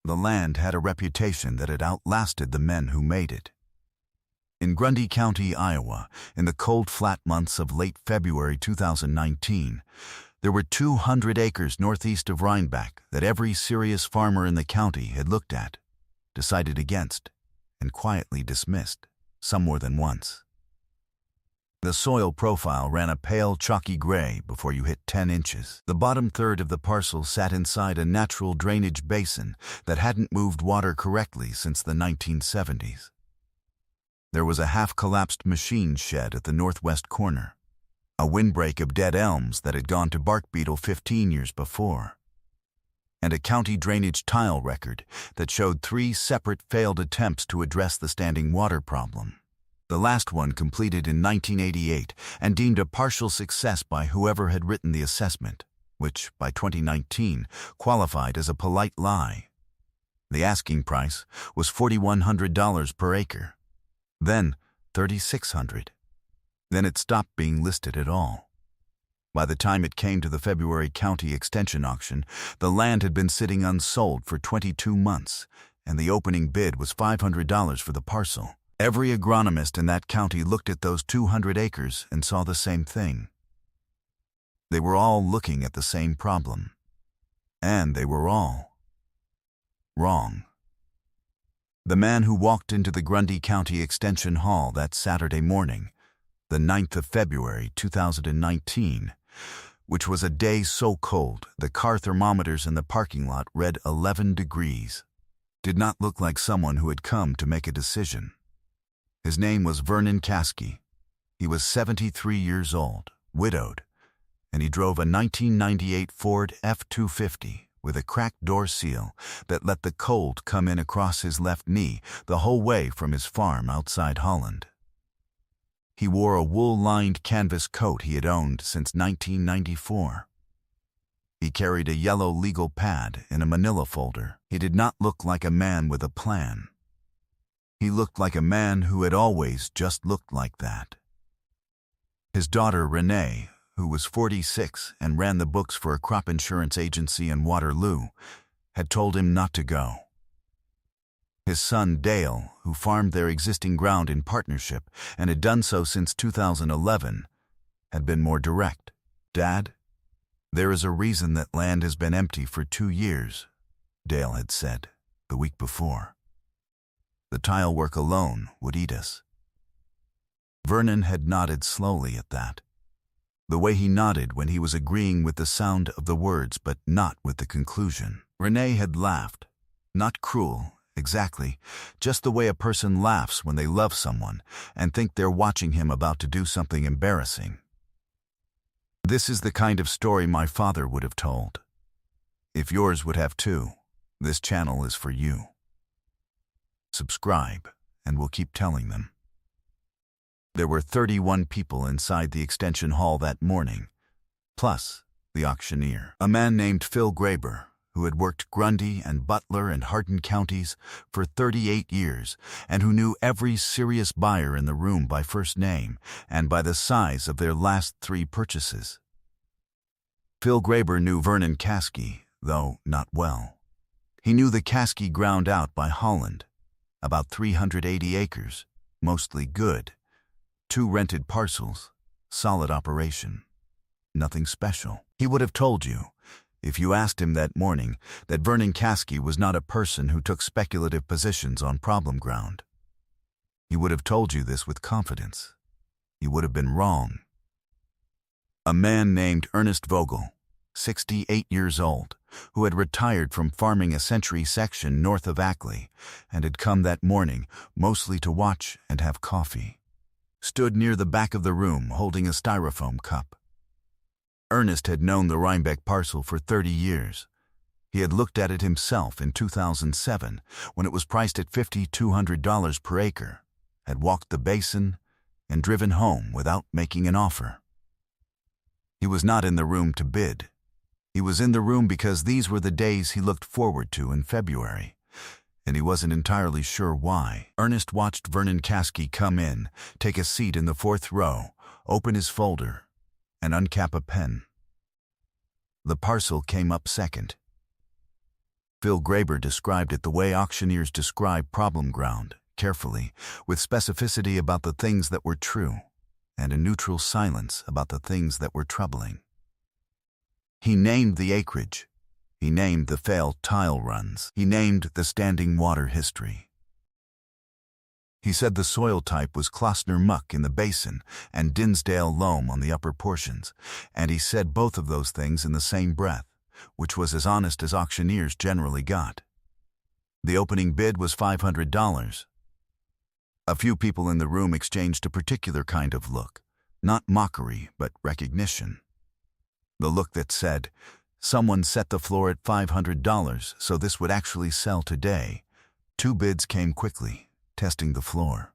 The land had a reputation that had outlasted the men who made it. In Grundy County, Iowa, in the cold, flat months of late February 2019, there were 200 acres northeast of Rhinebeck that every serious farmer in the county had looked at, decided against, and quietly dismissed, some more than once. The soil profile ran a pale, chalky gray before you hit 10 inches. The bottom third of the parcel sat inside a natural drainage basin that hadn't moved water correctly since the 1970s. There was a half-collapsed machine shed at the northwest corner, a windbreak of dead elms that had gone to bark beetle 15 years before, and a county drainage tile record that showed 3 separate failed attempts to address the standing water problem. The last one completed in 1988 and deemed a partial success by whoever had written the assessment, which, by 2019, qualified as a polite lie. The asking price was $4,100 per acre, then $3,600. Then it stopped being listed at all. By the time it came to the February county extension auction, the land had been sitting unsold for 22 months, and the opening bid was $500 for the parcel. Every agronomist in that county looked at those 200 acres and saw the same thing. They were all looking at the same problem. And they were all wrong. The man who walked into the Grundy County Extension Hall that Saturday morning, the 9th of February 2019, which was a day so cold the car thermometers in the parking lot read 11 degrees, did not look like someone who had come to make a decision. His name was Vernon Caskey. He was 73 years old, widowed, and he drove a 1998 Ford F-250 with a cracked door seal that let the cold come in across his left knee the whole way from his farm outside Holland. He wore a wool-lined canvas coat he had owned since 1994. He carried a yellow legal pad in a manila folder. He did not look like a man with a plan. He looked like a man who had always just looked like that. His daughter, Renee, who was 46 and ran the books for a crop insurance agency in Waterloo, had told him not to go. His son, Dale, who farmed their existing ground in partnership and had done so since 2011, had been more direct. "Dad, there is a reason that land has been empty for 2 years," Dale had said the week before. "The tile work alone would eat us." Vernon had nodded slowly at that, the way he nodded when he was agreeing with the sound of the words but not with the conclusion. Renee had laughed, not cruel, exactly, just the way a person laughs when they love someone and think they're watching him about to do something embarrassing. "This is the kind of story my father would have told. If yours would have too, this channel is for you. Subscribe, and we'll keep telling them." There were 31 people inside the extension hall that morning, plus the auctioneer, a man named Phil Graber, who had worked Grundy and Butler and Hardin counties for 38 years and who knew every serious buyer in the room by first name and by the size of their last 3 purchases. Phil Graber knew Vernon Caskey, though not well. He knew the Caskey ground out by Holland, about 380 acres, mostly good, 2 rented parcels, solid operation, nothing special. He would have told you, if you asked him that morning, that Vernon Caskey was not a person who took speculative positions on problem ground. He would have told you this with confidence. He would have been wrong. A man named Ernest Vogel, 68 years old, who had retired from farming a Century section north of Ackley and had come that morning mostly to watch and have coffee, stood near the back of the room holding a styrofoam cup. Ernest had known the Rhinebeck parcel for 30 years. He had looked at it himself in 2007 when it was priced at $5,200 per acre, had walked the basin, and driven home without making an offer. He was not in the room to bid. He was in the room because these were the days he looked forward to in February, and he wasn't entirely sure why. Ernest watched Vernon Caskey come in, take a seat in the 4th row, open his folder, and uncap a pen. The parcel came up second. Phil Graber described it the way auctioneers describe problem ground, carefully, with specificity about the things that were true, and a neutral silence about the things that were troubling. He named the acreage. He named the failed tile runs. He named the standing water history. He said the soil type was Klossner muck in the basin and Dinsdale loam on the upper portions, and he said both of those things in the same breath, which was as honest as auctioneers generally got. The opening bid was $500. A few people in the room exchanged a particular kind of look, not mockery, but recognition. The look that said, someone set the floor at $500, so this would actually sell today. 2 bids came quickly, testing the floor.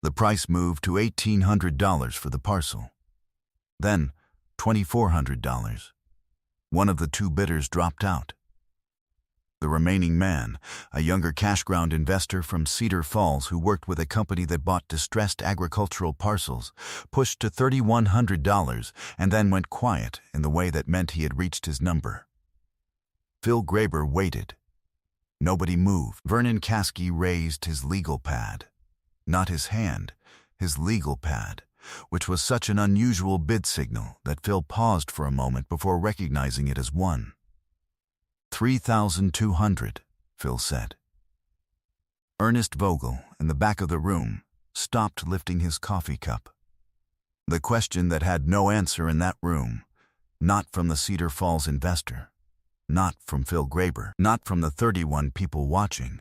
The price moved to $1,800 for the parcel. Then, $2,400. One of the 2 bidders dropped out. The remaining man, a younger cash-ground investor from Cedar Falls who worked with a company that bought distressed agricultural parcels, pushed to $3,100 and then went quiet in the way that meant he had reached his number. Phil Graber waited. Nobody moved. Vernon Caskey raised his legal pad. Not his hand, his legal pad, which was such an unusual bid signal that Phil paused for a moment before recognizing it as one. $3,200, Phil said. Ernest Vogel, in the back of the room, stopped lifting his coffee cup. The question that had no answer in that room, not from the Cedar Falls investor, not from Phil Graber, not from the 31 people watching,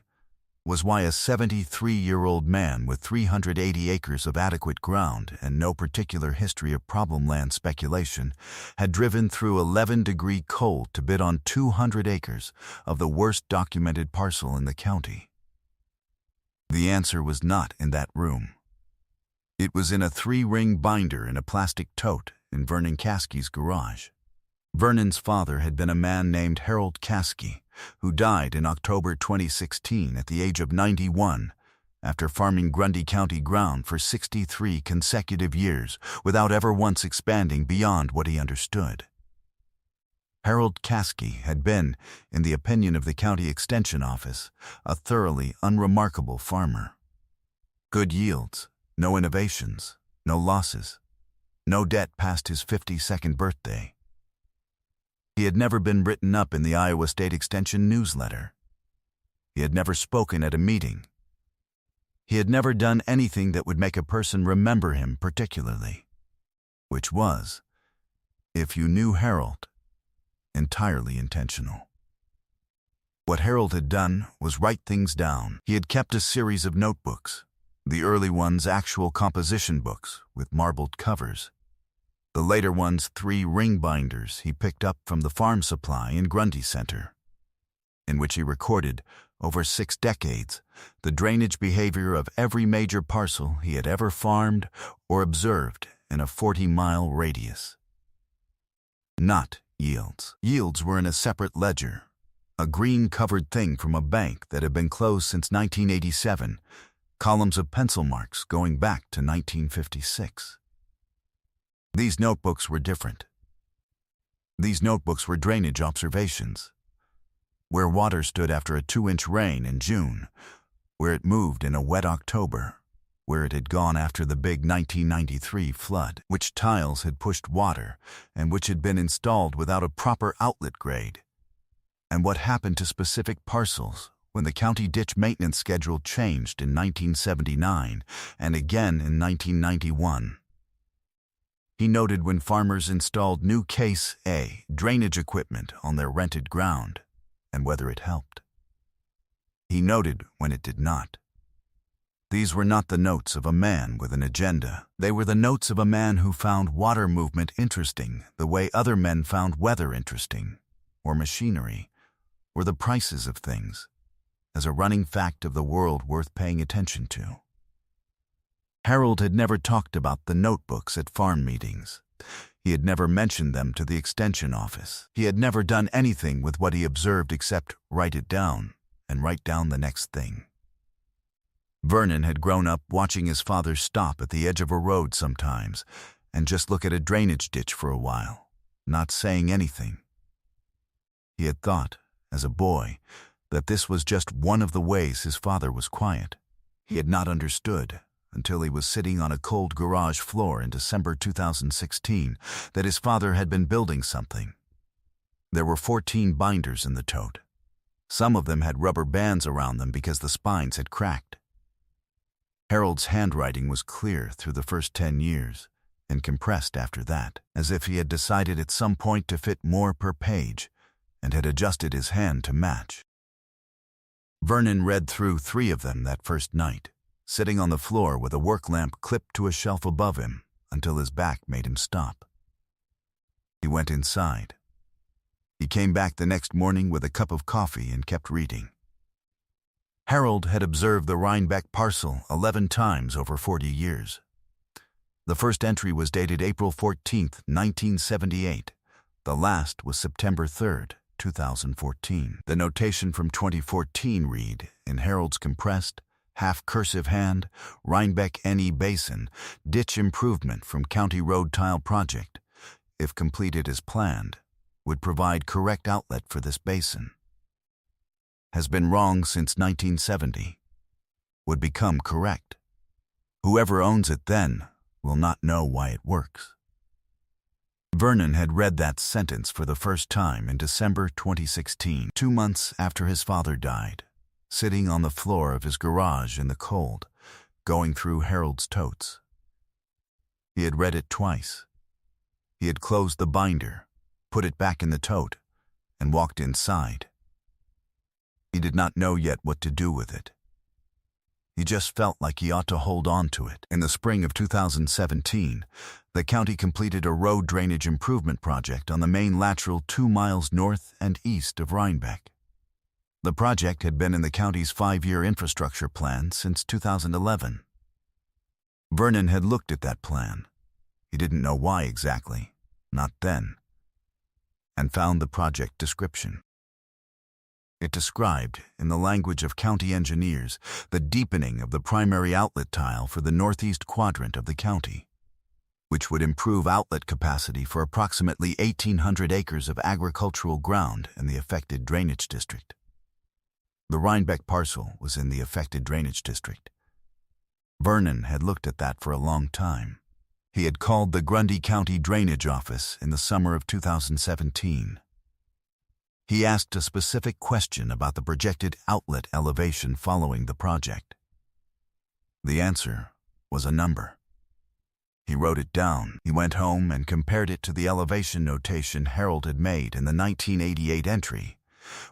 was why a 73-year-old man with 380 acres of adequate ground and no particular history of problem land speculation had driven through 11-degree cold to bid on 200 acres of the worst documented parcel in the county. The answer was not in that room. It was in a 3-ring binder in a plastic tote in Vernon Caskey's garage. Vernon's father had been a man named Harold Caskey, who died in October 2016 at the age of 91 after farming Grundy County ground for 63 consecutive years without ever once expanding beyond what he understood. Harold Caskey had been, in the opinion of the county extension office, a thoroughly unremarkable farmer. Good yields, no innovations, no losses, no debt past his 52nd birthday. He had never been written up in the Iowa State Extension newsletter. He had never spoken at a meeting. He had never done anything that would make a person remember him particularly, which was, if you knew Harold, entirely intentional. What Harold had done was write things down. He had kept a series of notebooks, the early ones actual composition books with marbled covers. The later ones 3 ring binders he picked up from the farm supply in Grundy Center, in which he recorded, over 6 decades, the drainage behavior of every major parcel he had ever farmed or observed in a 40-mile radius. Not yields. Yields were in a separate ledger, a green-covered thing from a bank that had been closed since 1987, columns of pencil marks going back to 1956. These notebooks were different. These notebooks were drainage observations, where water stood after a 2-inch rain in June, where it moved in a wet October, where it had gone after the big 1993 flood, which tiles had pushed water and which had been installed without a proper outlet grade, and what happened to specific parcels when the county ditch maintenance schedule changed in 1979 and again in 1991. He noted when farmers installed new Case A drainage equipment on their rented ground and whether it helped. He noted when it did not. These were not the notes of a man with an agenda. They were the notes of a man who found water movement interesting the way other men found weather interesting, or machinery, or the prices of things, as a running fact of the world worth paying attention to. Harold had never talked about the notebooks at farm meetings. He had never mentioned them to the extension office. He had never done anything with what he observed except write it down and write down the next thing. Vernon had grown up watching his father stop at the edge of a road sometimes and just look at a drainage ditch for a while, not saying anything. He had thought, as a boy, that this was just one of the ways his father was quiet. He had not understood, until he was sitting on a cold garage floor in December 2016, that his father had been building something. There were 14 binders in the tote. Some of them had rubber bands around them because the spines had cracked. Harold's handwriting was clear through the first 10 years and compressed after that, as if he had decided at some point to fit more per page and had adjusted his hand to match. Vernon read through 3 of them that first night, sitting on the floor with a work lamp clipped to a shelf above him until his back made him stop. He went inside. He came back the next morning with a cup of coffee and kept reading. Harold had observed the Rhinebeck parcel 11 times over 40 years. The first entry was dated April 14, 1978. The last was September 3, 2014. The notation from 2014 read, in Harold's compressed, half-cursive hand, Rhinebeck NE Basin, ditch improvement from County Road Tile Project, if completed as planned, would provide correct outlet for this basin. Has been wrong since 1970. Would become correct. Whoever owns it then will not know why it works. Vernon had read that sentence for the first time in December 2016, 2 months after his father died, sitting on the floor of his garage in the cold, going through Harold's totes. He had read it twice. He had closed the binder, put it back in the tote, and walked inside. He did not know yet what to do with it. He just felt like he ought to hold on to it. In the spring of 2017, the county completed a road drainage improvement project on the main lateral 2 miles north and east of Rhinebeck. The project had been in the county's 5-year infrastructure plan since 2011. Vernon had looked at that plan. He didn't know why exactly, not then, and found the project description. It described, in the language of county engineers, the deepening of the primary outlet tile for the northeast quadrant of the county, which would improve outlet capacity for approximately 1,800 acres of agricultural ground in the affected drainage district. The Rhinebeck parcel was in the affected drainage district. Vernon had looked at that for a long time. He had called the Grundy County Drainage Office in the summer of 2017. He asked a specific question about the projected outlet elevation following the project. The answer was a number. He wrote it down. He went home and compared it to the elevation notation Harold had made in the 1988 entry,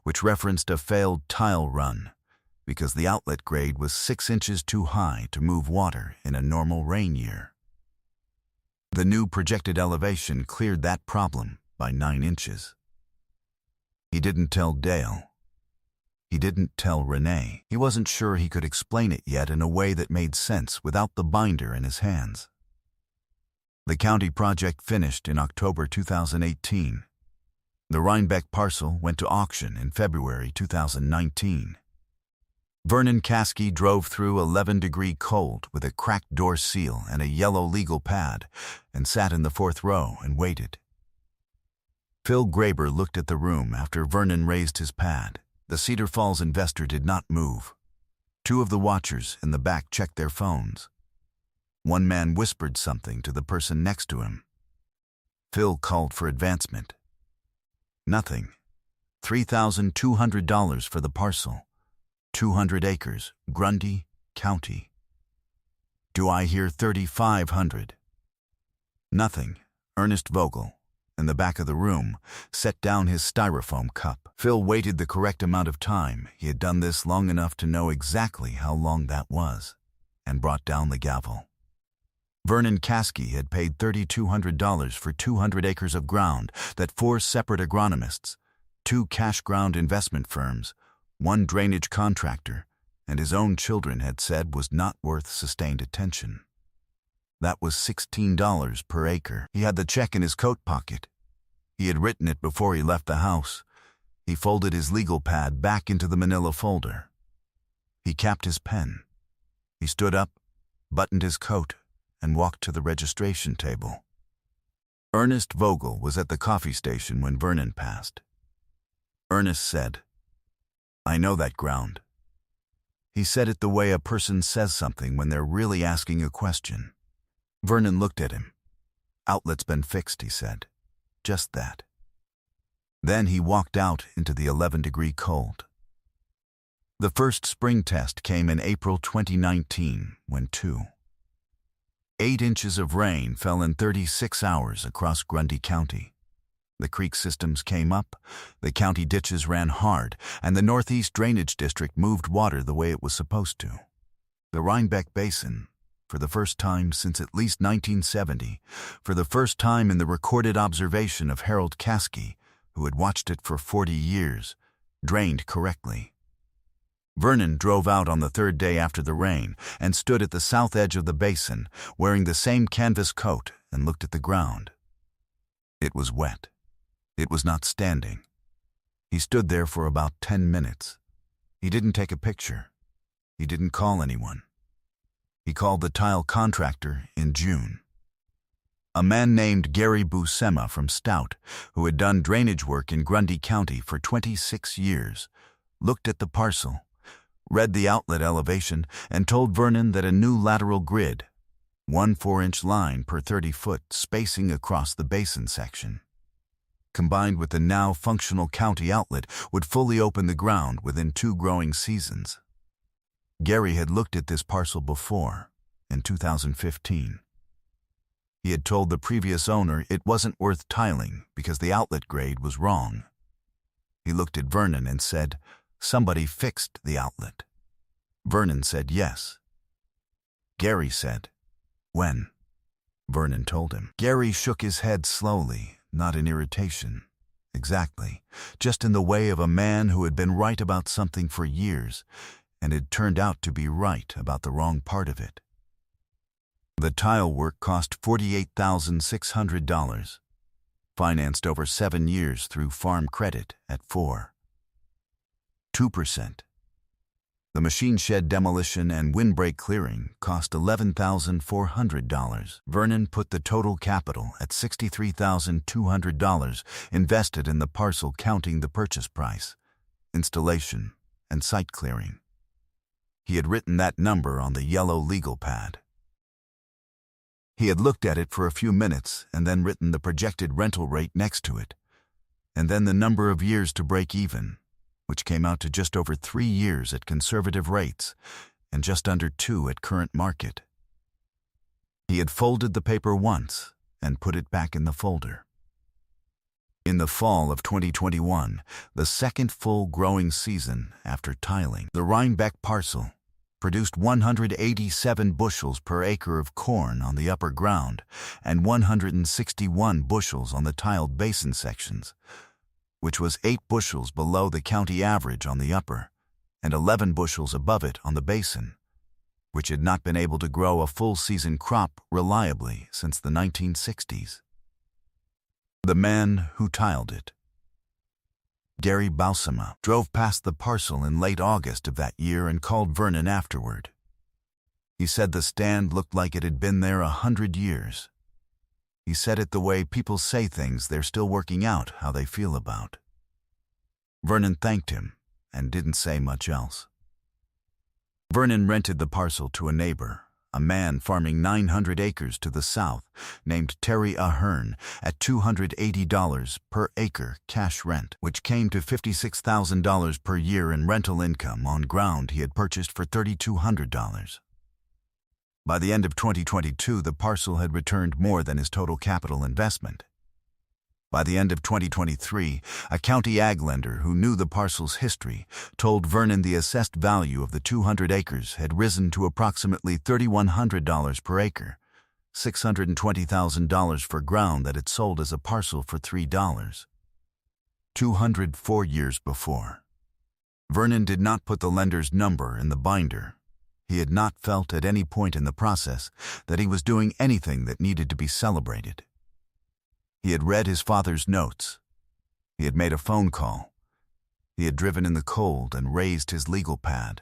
which referenced a failed tile run because the outlet grade was 6 inches too high to move water in a normal rain year. The new projected elevation cleared that problem by 9 inches. He didn't tell Dale. He didn't tell Renee. He wasn't sure he could explain it yet in a way that made sense without the binder in his hands. The county project finished in October 2018. The Rhinebeck parcel went to auction in February 2019. Vernon Caskey drove through 11-degree cold with a cracked door seal and a yellow legal pad and sat in the 4th row and waited. Phil Graber looked at the room after Vernon raised his pad. The Cedar Falls investor did not move. 2 of the watchers in the back checked their phones. One man whispered something to the person next to him. Phil called for advancement. Nothing. $3,200 for the parcel. 200 acres, Grundy County. Do I hear 3,500? Nothing. Ernest Vogel, in the back of the room, set down his styrofoam cup. Phil waited the correct amount of time. He had done this long enough to know exactly how long that was, and brought down the gavel. Vernon Caskey had paid $3,200 for 200 acres of ground that 4 separate agronomists, 2 cash ground investment firms, 1 drainage contractor, and his own children had said was not worth sustained attention. That was $16 per acre. He had the check in his coat pocket. He had written it before he left the house. He folded his legal pad back into the manila folder. He capped his pen. He stood up, buttoned his coat, and walked to the registration table. Ernest Vogel was at the coffee station when Vernon passed. Ernest said, I know that ground. He said it the way a person says something when they're really asking a question. Vernon looked at him. Outlet's been fixed, he said. Just that. Then he walked out into the 11-degree cold. The first spring test came in April 2019 when 8 inches of rain fell in 36 hours across Grundy County. The creek systems came up, the county ditches ran hard, and the Northeast Drainage District moved water the way it was supposed to. The Rhinebeck Basin, for the first time since at least 1970, for the first time in the recorded observation of Harold Caskey, who had watched it for 40 years, drained correctly. Vernon drove out on the third day after the rain and stood at the south edge of the basin, wearing the same canvas coat, and looked at the ground. It was wet. It was not standing. He stood there for about 10 minutes. He didn't take a picture. He didn't call anyone. He called the tile contractor in June. A man named Gary Buscema from Stout, who had done drainage work in Grundy County for 26 years, looked at the parcel, read the outlet elevation, and told Vernon that a new lateral grid, 1 4-inch line per 30-foot spacing across the basin section, combined with the now functional county outlet, would fully open the ground within 2 growing seasons. Gary had looked at this parcel before, in 2015. He had told the previous owner it wasn't worth tiling because the outlet grade was wrong. He looked at Vernon and said, "Somebody fixed the outlet." Vernon said yes. Gary said, "When?" Vernon told him. Gary shook his head slowly, not in irritation. Exactly, just in the way of a man who had been right about something for years and had turned out to be right about the wrong part of it. The tile work cost $48,600, financed over 7 years through Farm Credit at 2%. The machine shed demolition and windbreak clearing cost $11,400. Vernon put the total capital at $63,200 invested in the parcel, counting the purchase price, installation, and site clearing. He had written that number on the yellow legal pad. He had looked at it for a few minutes and then written the projected rental rate next to it, and then the number of years to break even, which came out to just over 3 years at conservative rates and just under 2 at current market. He had folded the paper once and put it back in the folder. In the fall of 2021, the second full growing season after tiling, the Rhinebeck parcel produced 187 bushels per acre of corn on the upper ground and 161 bushels on the tiled basin sections, which was 8 bushels below the county average on the upper and 11 bushels above it on the basin, which had not been able to grow a full season crop reliably since the 1960s. The man who tiled it, Gary Buscema, drove past the parcel in late August of that year and called Vernon afterward. He said the stand looked like it had been there 100 years. He said it the way people say things they're still working out how they feel about. Vernon thanked him and didn't say much else. Vernon rented the parcel to a neighbor, a man farming 900 acres to the south, named Terry Ahern, at $280 per acre cash rent, which came to $56,000 per year in rental income on ground he had purchased for $3,200. By the end of 2022, the parcel had returned more than his total capital investment. By the end of 2023, a county ag lender who knew the parcel's history told Vernon the assessed value of the 200 acres had risen to approximately $3,100 per acre, $620,000 for ground that had sold as a parcel for $3. 204 years before. Vernon did not put the lender's number in the binder. He had not felt at any point in the process that he was doing anything that needed to be celebrated. He had read his father's notes. He had made a phone call. He had driven in the cold and raised his legal pad.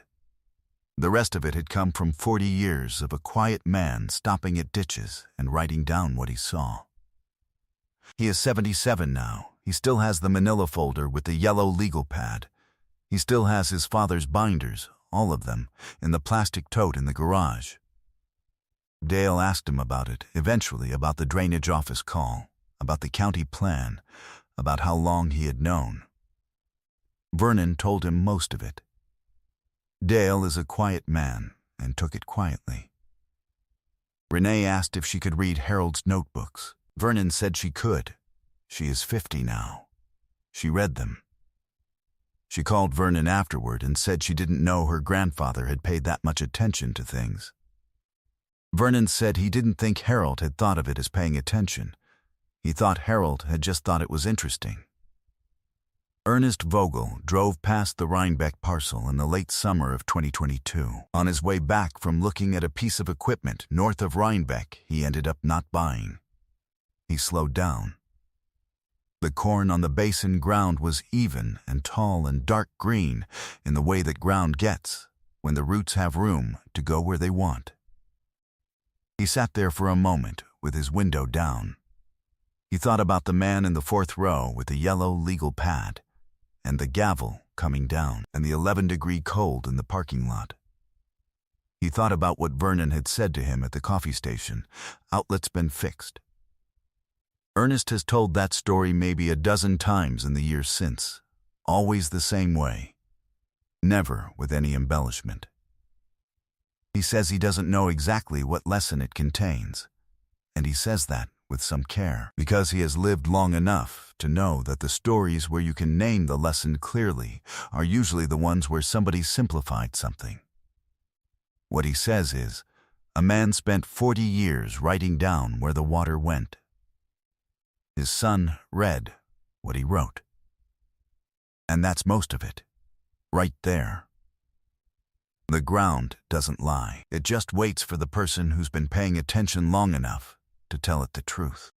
The rest of it had come from 40 years of a quiet man stopping at ditches and writing down what he saw. He is 77 now. He still has the manila folder with the yellow legal pad, He still has his father's binders, all of them, in the plastic tote in the garage. Dale asked him about it, eventually about the drainage office call, about the county plan, about how long he had known. Vernon told him most of it. Dale is a quiet man and took it quietly. Renee asked if she could read Harold's notebooks. Vernon said she could. She is 50 now. She read them. She called Vernon afterward and said she didn't know her grandfather had paid that much attention to things. Vernon said he didn't think Harold had thought of it as paying attention. He thought Harold had just thought it was interesting. Ernest Vogel drove past the Rhinebeck parcel in the late summer of 2022. On his way back from looking at a piece of equipment north of Rhinebeck he ended up not buying. He slowed down. The corn on the basin ground was even and tall and dark green in the way that ground gets when the roots have room to go where they want. He sat there for a moment with his window down. He thought about the man in the fourth row with the yellow legal pad, and the gavel coming down, and the 11-degree cold in the parking lot. He thought about what Vernon had said to him at the coffee station. Outlet's been fixed. Ernest has told that story maybe a dozen times in the years since, always the same way, never with any embellishment. He says he doesn't know exactly what lesson it contains, and he says that with some care, because he has lived long enough to know that the stories where you can name the lesson clearly are usually the ones where somebody simplified something. What he says is, a man spent 40 years writing down where the water went. His son read what he wrote. And that's most of it, right there. The ground doesn't lie. It just waits for the person who's been paying attention long enough to tell it the truth.